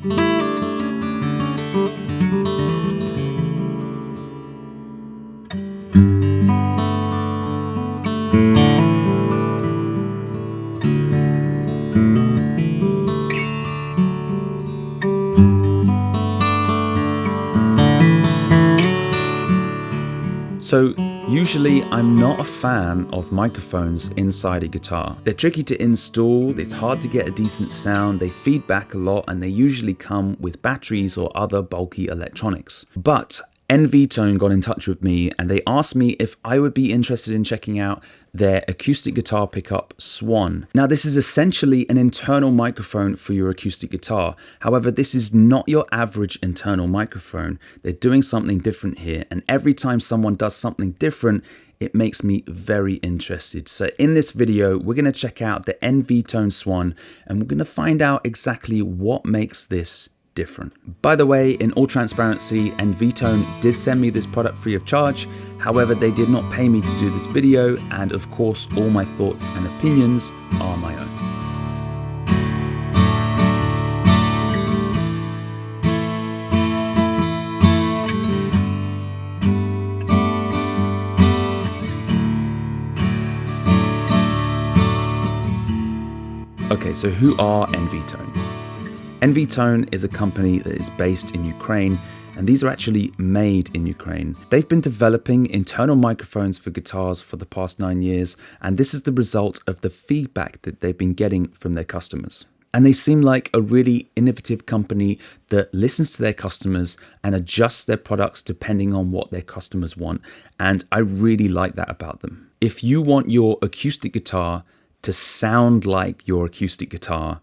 So usually I'm not a fan of microphones inside a guitar. They're tricky to install, it's hard to get a decent sound, they feed back a lot, and they usually come with batteries or other bulky electronics. But NVTone got in touch with me and they asked me if I would be interested in checking out their acoustic guitar pickup Swan. Now this is essentially an internal microphone for your acoustic guitar. However, this is not your average internal microphone. They're doing something different here, and every time someone does something different, it makes me very interested. So in this video, we're going to check out the NVTone Swan and we're going to find out exactly what makes this different. By the way, in all transparency, NVTone did send me this product free of charge. However, they did not pay me to do this video, and of course, all my thoughts and opinions are my own. Okay, so who are NVTone? NVTone is a company that is based in Ukraine, and these are actually made in Ukraine. They've been developing internal microphones for guitars for the past 9 years, and this is the result of the feedback that they've been getting from their customers. And they seem like a really innovative company that listens to their customers and adjusts their products depending on what their customers want. And I really like that about them. If you want your acoustic guitar to sound like your acoustic guitar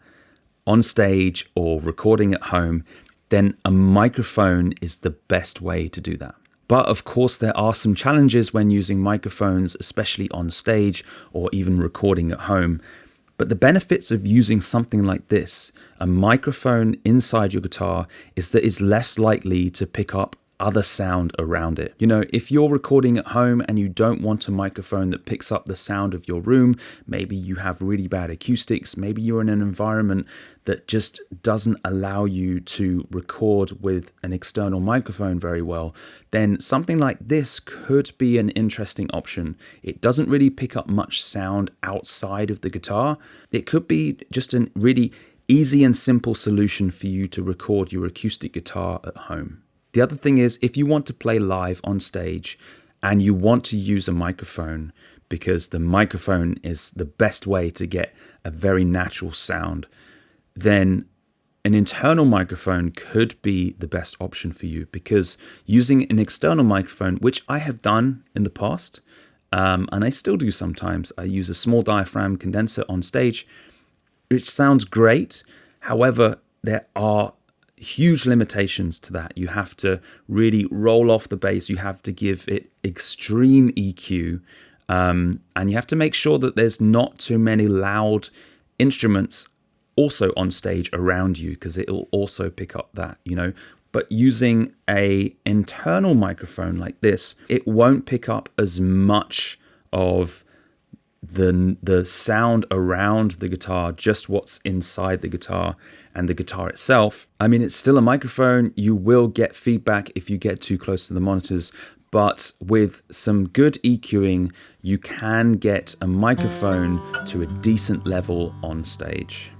on stage or recording at home, then a microphone is the best way to do that. But of course, there are some challenges when using microphones, especially on stage or even recording at home. But the benefits of using something like this, a microphone inside your guitar, is that it's less likely to pick up other sound around it. You know, if you're recording at home and you don't want a microphone that picks up the sound of your room, maybe you have really bad acoustics, maybe you're in an environment that just doesn't allow you to record with an external microphone very well, then something like this could be an interesting option. It doesn't really pick up much sound outside of the guitar. It could be just a really easy and simple solution for you to record your acoustic guitar at home. The other thing is, if you want to play live on stage and you want to use a microphone, because the microphone is the best way to get a very natural sound, then an internal microphone could be the best option for you, because using an external microphone, which I have done in the past, and I still do sometimes, I use a small diaphragm condenser on stage, which sounds great. However, there are huge limitations to that. You have to really roll off the bass. You have to give it extreme EQ, and you have to make sure that there's not too many loud instruments also on stage around you, because it will also pick up that, you know. But using a internal microphone like this, it won't pick up as much of the sound around the guitar, just what's inside the guitar and the guitar itself. I mean, it's still a microphone. You will get feedback if you get too close to the monitors, but with some good EQing, you can get a microphone to a decent level on stage.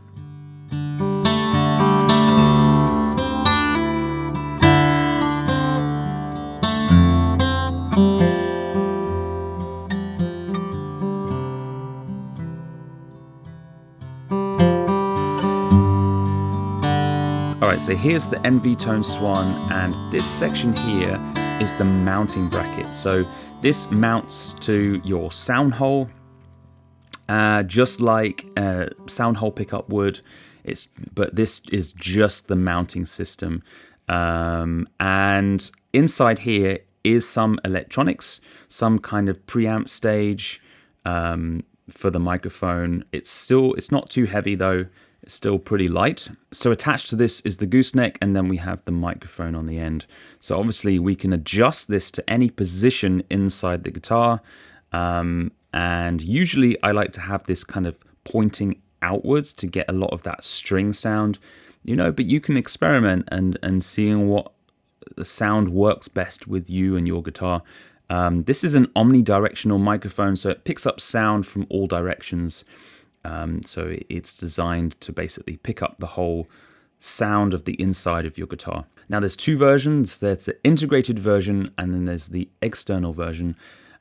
Alright, so here's the NVTone Swan, and this section here is the mounting bracket. So this mounts to your sound hole, just like a sound hole pickup would. But this is just the mounting system. And inside here is some electronics, some kind of preamp stage for the microphone. It's not too heavy though. It's still pretty light. So attached to this is the gooseneck, and then we have the microphone on the end. So obviously we can adjust this to any position inside the guitar. And usually I like to have this kind of pointing outwards to get a lot of that string sound. but you can experiment and seeing what the sound works best with you and your guitar. This is an omnidirectional microphone, so it picks up sound from all directions. So it's designed to basically pick up the whole sound of the inside of your guitar. Now there's two versions. There's the integrated version and then there's the external version.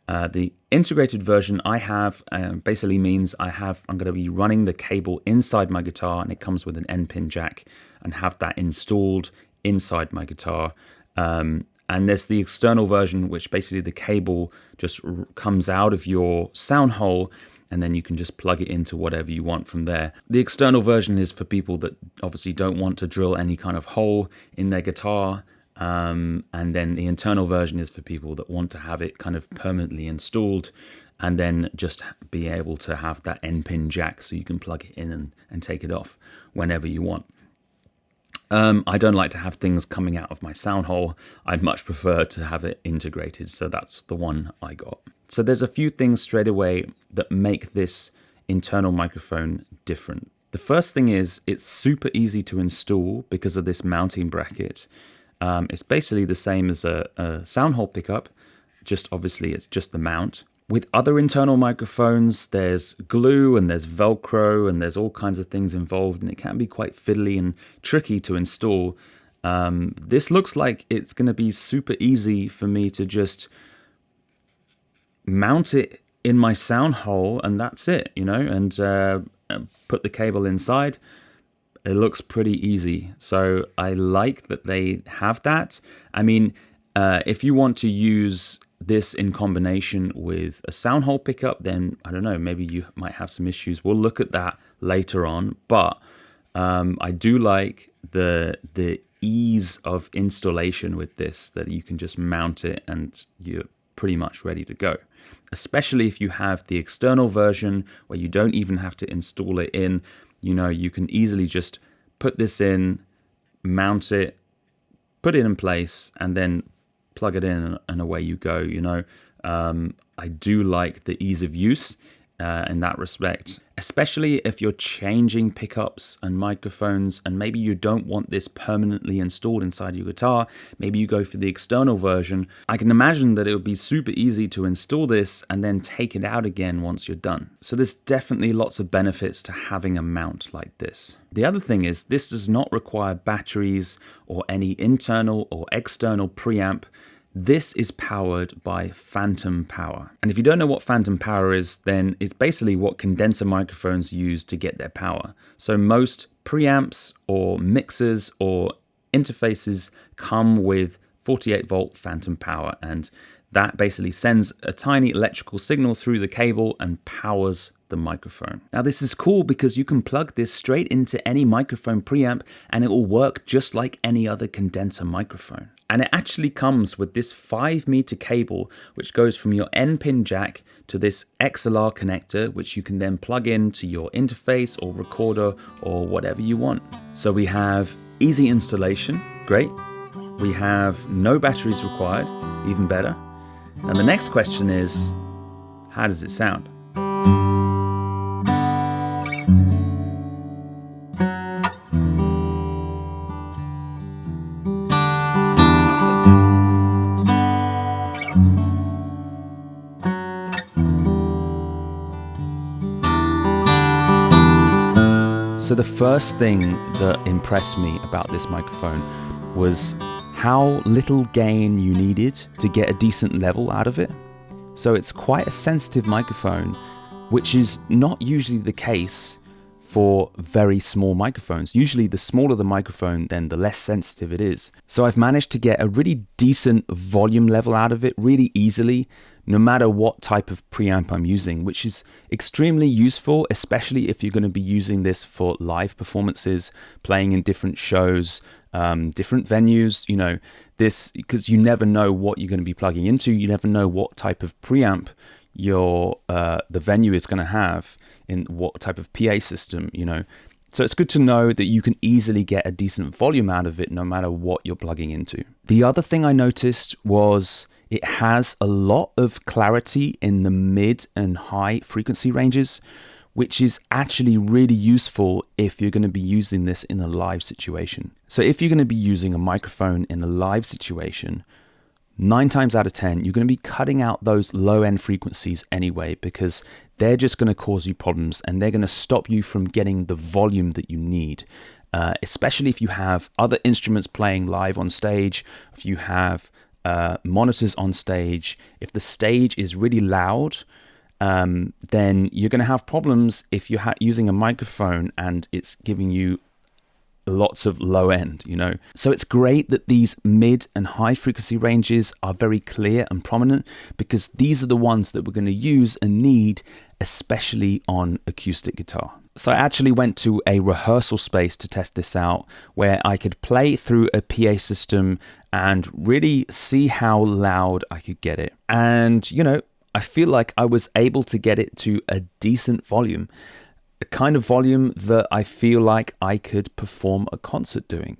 The integrated version I have basically means I'm going to be running the cable inside my guitar, and it comes with an N-pin jack, and have that installed inside my guitar. And there's the external version, which basically the cable just comes out of your sound hole, and then you can just plug it into whatever you want from there. The external version is for people that obviously don't want to drill any kind of hole in their guitar. And then the internal version is for people that want to have it kind of permanently installed, and then just be able to have that N-pin jack so you can plug it in and take it off whenever you want. I don't like to have things coming out of my sound hole. I'd much prefer to have it integrated, so that's the one I got. So there's a few things straight away that make this internal microphone different. The first thing is it's super easy to install because of this mounting bracket. It's basically the same as a sound hole pickup, just obviously it's just the mount. With other internal microphones, there's glue and there's Velcro and there's all kinds of things involved, and it can be quite fiddly and tricky to install. This looks like it's going to be super easy for me to just mount it in my sound hole, and that's it, and put the cable inside. It looks pretty easy. So I like that they have that. I mean, if you want to use this in combination with a sound hole pickup, then I don't know, maybe you might have some issues. We'll look at that later on. But I do like the ease of installation with this, that you can just mount it and you're pretty much ready to go. Especially if you have the external version where you don't even have to install it in. You can easily just put this in, mount it, put it in place, and then plug it in, and away you go. I do like the ease of use in that respect, especially if you're changing pickups and microphones, and maybe you don't want this permanently installed inside your guitar. Maybe you go for the external version. I can imagine that it would be super easy to install this and then take it out again once you're done. So there's definitely lots of benefits to having a mount like this. The other thing is this does not require batteries or any internal or external preamp. This is powered by phantom power. And if you don't know what phantom power is, then it's basically what condenser microphones use to get their power. So most preamps or mixers or interfaces come with 48 volt phantom power, and that basically sends a tiny electrical signal through the cable and powers the microphone. Now this is cool because you can plug this straight into any microphone preamp and it will work just like any other condenser microphone. And it actually comes with this 5-meter cable which goes from your N-pin jack to this XLR connector, which you can then plug into your interface or recorder or whatever you want. So we have easy installation, great. We have no batteries required, even better. And the next question is, how does it sound? So the first thing that impressed me about this microphone was how little gain you needed to get a decent level out of it. So it's quite a sensitive microphone, which is not usually the case for very small microphones. Usually the smaller the microphone, then the less sensitive it is. So I've managed to get a really decent volume level out of it really easily, no matter what type of preamp I'm using, which is extremely useful, especially if you're going to be using this for live performances, playing in different shows, different venues, this, because you never know what you're going to be plugging into. You never know what type of preamp the venue is going to have, in what type of PA system, So it's good to know that you can easily get a decent volume out of it no matter what you're plugging into. The other thing I noticed was it has a lot of clarity in the mid and high frequency ranges, which is actually really useful if you're going to be using this in a live situation. So if you're going to be using a microphone in a live situation, 9 times out of 10, you're going to be cutting out those low end frequencies anyway, because they're just going to cause you problems and they're going to stop you from getting the volume that you need. Especially if you have other instruments playing live on stage, if you have monitors on stage, if the stage is really loud, then you're going to have problems if you're using a microphone and it's giving you lots of low end, So it's great that these mid and high frequency ranges are very clear and prominent, because these are the ones that we're going to use and need, especially on acoustic guitar. So I actually went to a rehearsal space to test this out, where I could play through a PA system and really see how loud I could get it. And, I feel like I was able to get it to a decent volume. A kind of volume that I feel like I could perform a concert doing,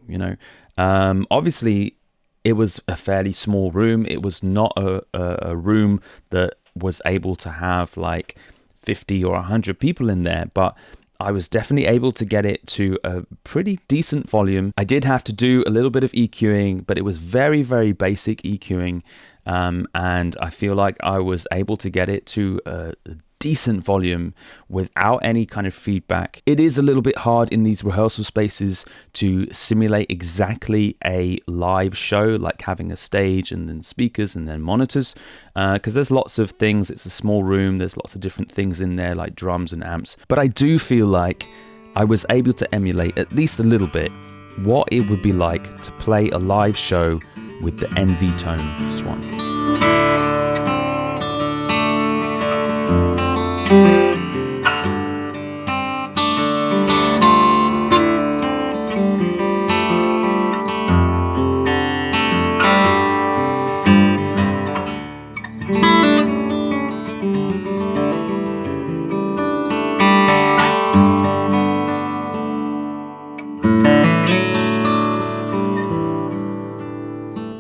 Obviously, it was a fairly small room. It was not a room that was able to have like 50 or 100 people in there, but I was definitely able to get it to a pretty decent volume. I did have to do a little bit of EQing, but it was very, very basic EQing. And I feel like I was able to get it to a decent volume without any kind of feedback. It is a little bit hard in these rehearsal spaces to simulate exactly a live show, like having a stage and then speakers and then monitors, because there's lots of things. It's a small room. There's lots of different things in there, like drums and amps. But I do feel like I was able to emulate at least a little bit what it would be like to play a live show with the NV-Tone Swan.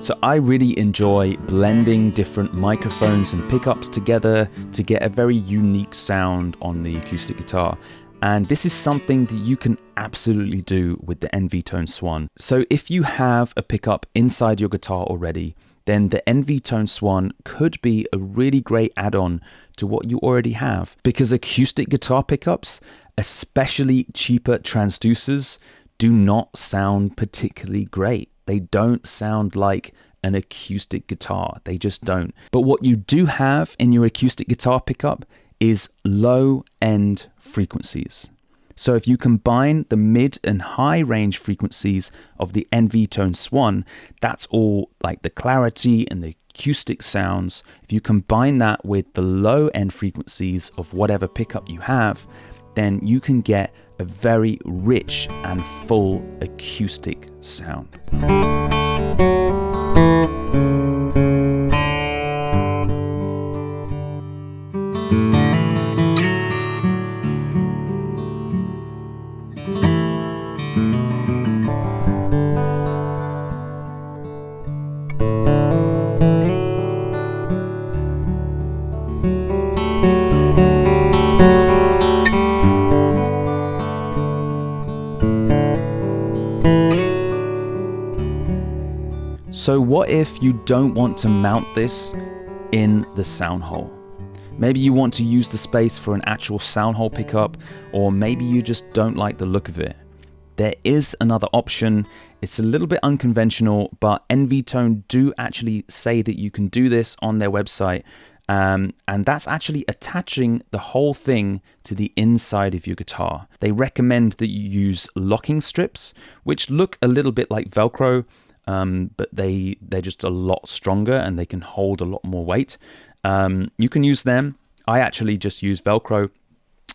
So I really enjoy blending different microphones and pickups together to get a very unique sound on the acoustic guitar. And this is something that you can absolutely do with the NV-Tone Swan. So if you have a pickup inside your guitar already, then the NV-Tone Swan could be a really great add-on to what you already have. Because acoustic guitar pickups, especially cheaper transducers, do not sound particularly great. They don't sound like an acoustic guitar. They just don't. But what you do have in your acoustic guitar pickup is low end frequencies. So if you combine the mid and high range frequencies of the NV-Tone Swan, that's all like the clarity and the acoustic sounds. If you combine that with the low end frequencies of whatever pickup you have, then you can get a very rich and full acoustic sound. So what if you don't want to mount this in the sound hole? Maybe you want to use the space for an actual sound hole pickup, or maybe you just don't like the look of it. There is another option. It's a little bit unconventional, but NV-Tone do actually say that you can do this on their website. And that's actually attaching the whole thing to the inside of your guitar. They recommend that you use locking strips, which look a little bit like Velcro, but they're just a lot stronger and they can hold a lot more weight. You can use them. I actually just use Velcro,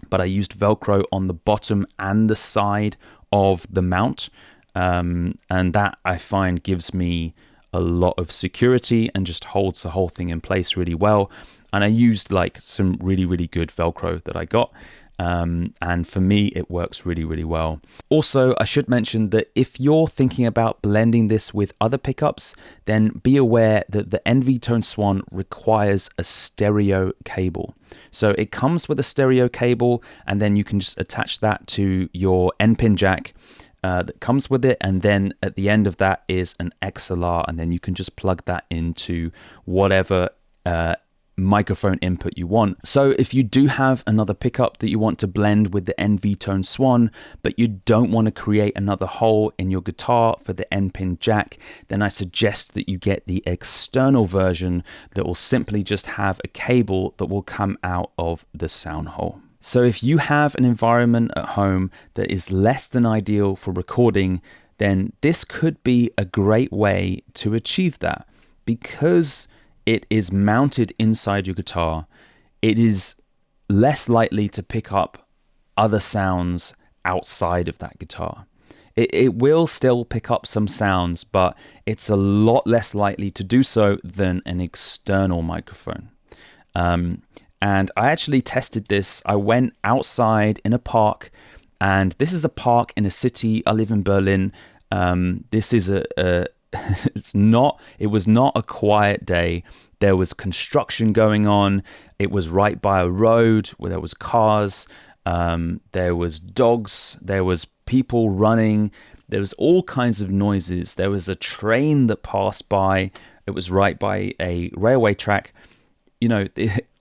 but I used Velcro on the bottom and the side of the mount. And that I find gives me a lot of security and just holds the whole thing in place really well. And I used like some really, really good Velcro that I got. And for me, it works really, really well. Also, I should mention that if you're thinking about blending this with other pickups, then be aware that the NV-Tone Swan requires a stereo cable. So it comes with a stereo cable, and then you can just attach that to your N-pin jack that comes with it, and then at the end of that is an XLR, and then you can just plug that into whatever microphone input you want. So if you do have another pickup that you want to blend with the NV-Tone Swan, but you don't want to create another hole in your guitar for the N-pin jack, then I suggest that you get the external version that will simply just have a cable that will come out of the sound hole. So if you have an environment at home that is less than ideal for recording, then this could be a great way to achieve that. Because it is mounted inside your guitar, it is less likely to pick up other sounds outside of that guitar. It will still pick up some sounds, but it's a lot less likely to do so than an external microphone. And I actually tested this. I went outside in a park, and this is a park in a city. I live in Berlin. This is it was not a quiet day. There was construction going on. It was right by a road where there was cars. There was dogs. There was people running. There was all kinds of noises. There was a train that passed by. It was right by a railway track. You know,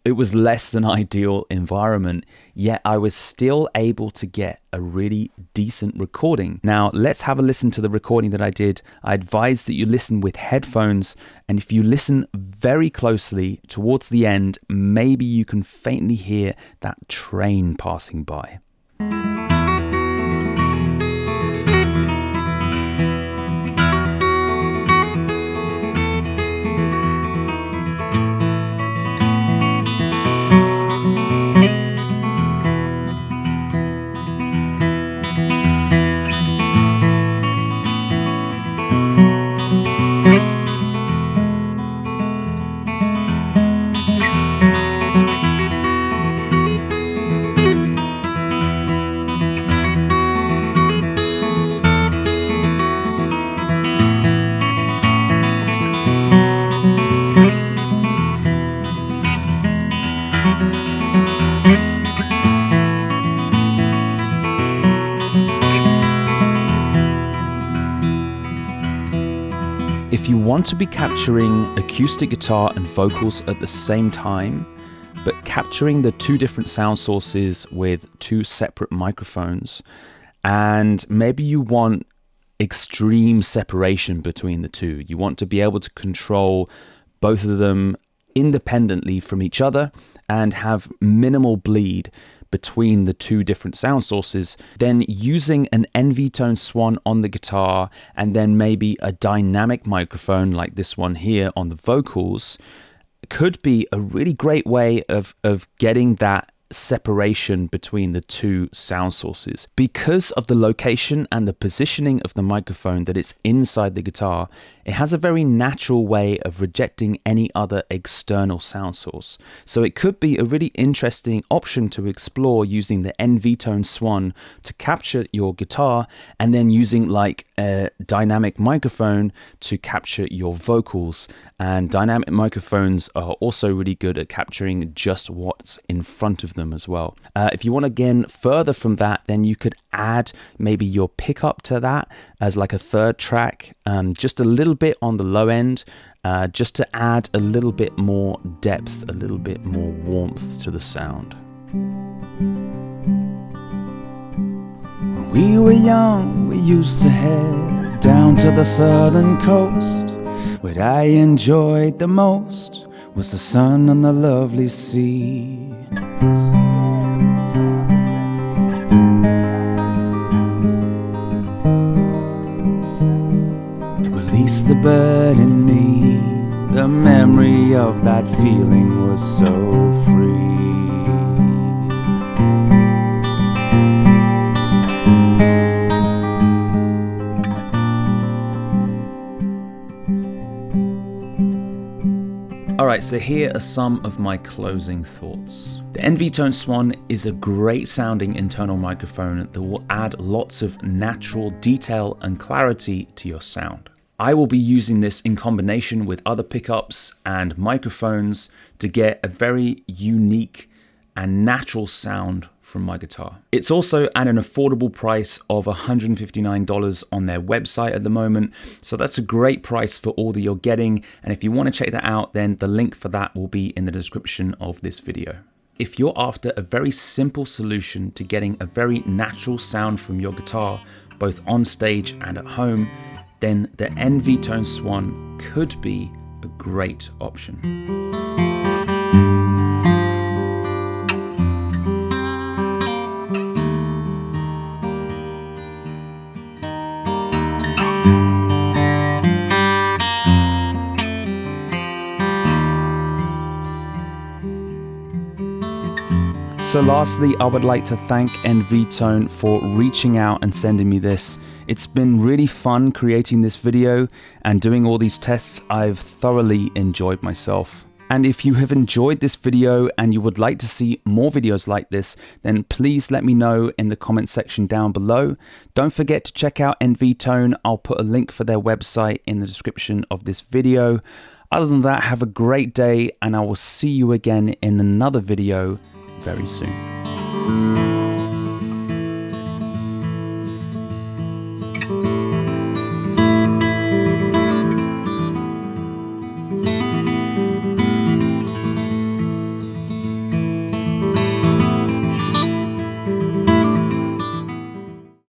it was less than ideal environment, yet I was still able to get a really decent recording. Now, let's have a listen to the recording that I did. I advise that you listen with headphones, and if you listen very closely towards the end, maybe you can faintly hear that train passing by. If you want to be capturing acoustic guitar and vocals at the same time, but capturing the two different sound sources with two separate microphones, and maybe you want extreme separation between the two, you want to be able to control both of them independently from each other and have minimal bleed between the two different sound sources, then using an NV-Tone Swan on the guitar and then maybe a dynamic microphone like this one here on the vocals could be a really great way of getting that separation between the two sound sources. Because of the location and the positioning of the microphone that it's inside the guitar, it has a very natural way of rejecting any other external sound source. So it could be a really interesting option to explore using the NV-Tone Swan to capture your guitar and then using like a dynamic microphone to capture your vocals. And dynamic microphones are also really good at capturing just what's in front of them as well. If you want to gain further from that, then you could add maybe your pickup to that as like a third track, just a little bit on the low end, just to add a little bit more depth, a little bit more warmth to the sound. When we were young, we used to head down to the southern coast. What I enjoyed the most was the sun and the lovely sea. Release the bird in me, the memory of that feeling was so free. Alright, so here are some of my closing thoughts. The NVTone Swan is a great sounding internal microphone that will add lots of natural detail and clarity to your sound. I will be using this in combination with other pickups and microphones to get a very unique and natural sound from my guitar. It's also at an affordable price of $159 on their website at the moment, so that's a great price for all that you're getting, and if you want to check that out, then the link for that will be in the description of this video. If you're after a very simple solution to getting a very natural sound from your guitar, both on stage and at home, then the NVTone Swan could be a great option. So lastly, I would like to thank NVTone for reaching out and sending me this. It's been really fun creating this video and doing all these tests. I've thoroughly enjoyed myself. And if you have enjoyed this video and you would like to see more videos like this, then please let me know in the comment section down below. Don't forget to check out NVTone. I'll put a link for their website in the description of this video. Other than that, have a great day and I will see you again in another video very soon.